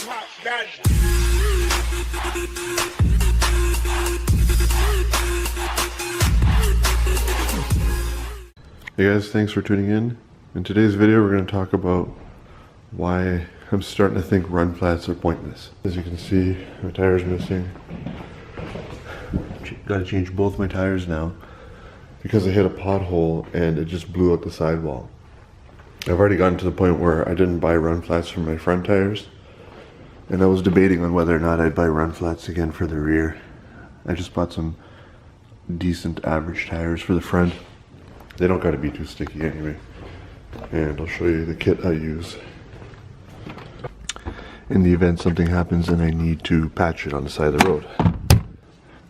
Hey guys, thanks for tuning in. In today's video we're going to talk about why I'm starting to think run flats are pointless. As you can see, my tire's missing. Got to change both my tires now because I hit a pothole and it just blew out the sidewall. I've already gotten to the point where I didn't buy run flats for my front tires, and I was debating on whether or not I'd buy run flats again for the rear. I just bought some decent average tires for the front. They don't got to be too sticky anyway. And I'll show you the kit I use in the event something happens and I need to patch it on the side of the road.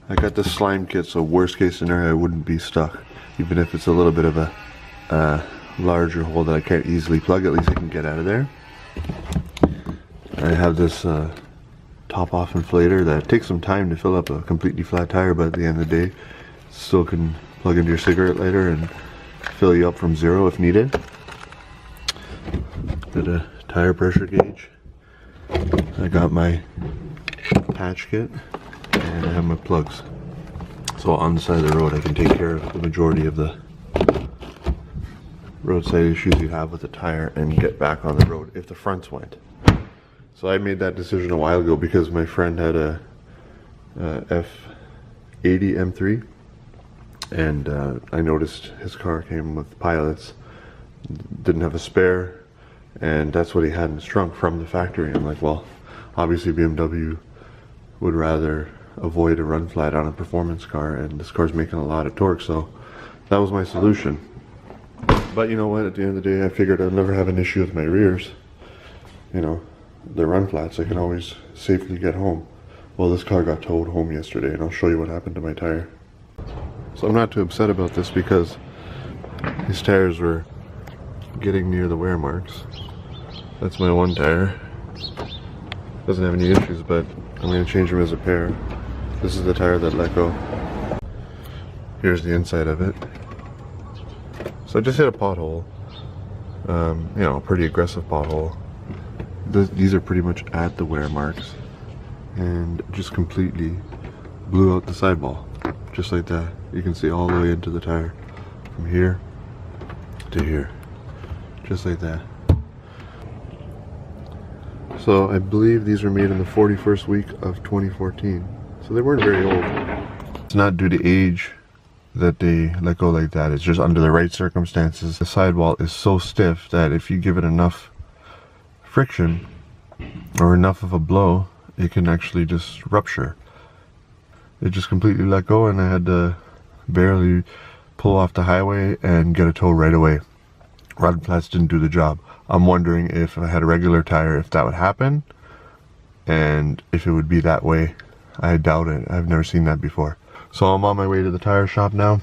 I got this slime kit, so worst case scenario I wouldn't be stuck. Even if it's a little bit of a larger hole that I can't easily plug, at least I can get out of there. I have this top off inflator that takes some time to fill up a completely flat tire, but at the end of the day still can plug into your cigarette lighter and fill you up from zero if needed. Got a tire pressure gauge. I got my patch kit and I have my plugs. So on the side of the road I can take care of the majority of the roadside issues you have with the tire and get back on the road if the fronts went. So I made that decision a while ago because my friend had a F80 M3. And I noticed his car came with pilots, didn't have a spare, and that's what he had in his trunk from the factory. I'm like, well, obviously BMW would rather avoid a run flat on a performance car, and this car's making a lot of torque, so that was my solution. But you know what, at the end of the day I figured I'd never have an issue with my rears. You know, the run flats, I can always safely get home. Well, this car got towed home yesterday, and I'll show you what happened to my tire. So I'm not too upset about this because these tires were getting near the wear marks. That's my one tire. Doesn't have any issues, but I'm going to change them as a pair. This is the tire that let go. Here's the inside of it. So I just hit a pothole. You know, a pretty aggressive pothole. These are pretty much at the wear marks. And just completely blew out the sidewall. Just like that. You can see all the way into the tire from here to here, just like that. So I believe these were made in the 41st week of 2014, so they weren't very old. It's not due to age that they let go like that, it's just under the right circumstances. The sidewall is so stiff that if you give it enough friction or enough of a blow, it can actually just rupture. It just completely let go, and I had to barely pull off the highway and get a tow right away. Run flats didn't do the job. I'm wondering if I had a regular tire, if that would happen, and if it would be that way. I doubt it. I've never seen that before. So I'm on my way to the tire shop now. I'm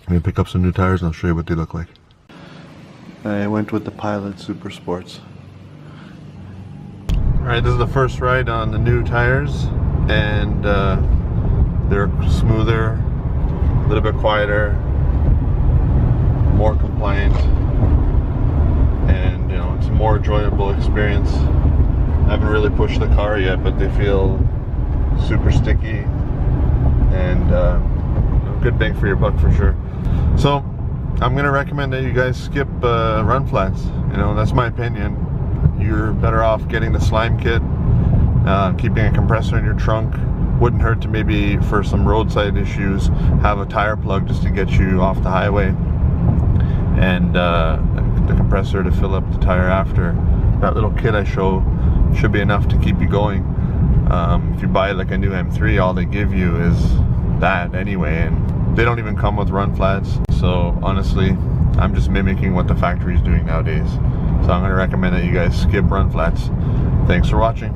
gonna pick up some new tires and I'll show you what they look like. I went with the Pilot Super Sports. Alright, this is the first ride on the new tires, and they're smoother, a little bit quieter, more compliant, and you know, it's a more enjoyable experience. I haven't really pushed the car yet, but they feel super sticky and good bang for your buck for sure. So I'm gonna recommend that you guys skip run flats. You know, that's my opinion. You're better off getting the slime kit, keeping a compressor in your trunk. Wouldn't hurt to maybe, for some roadside issues, have a tire plug just to get you off the highway, and the compressor to fill up the tire after. That little kit I show should be enough to keep you going. If you buy like a new M3, all they give you is that anyway, and they don't even come with run flats. So honestly, I'm just mimicking what the factory is doing nowadays. So I'm going to recommend that you guys skip run flats. Thanks for watching.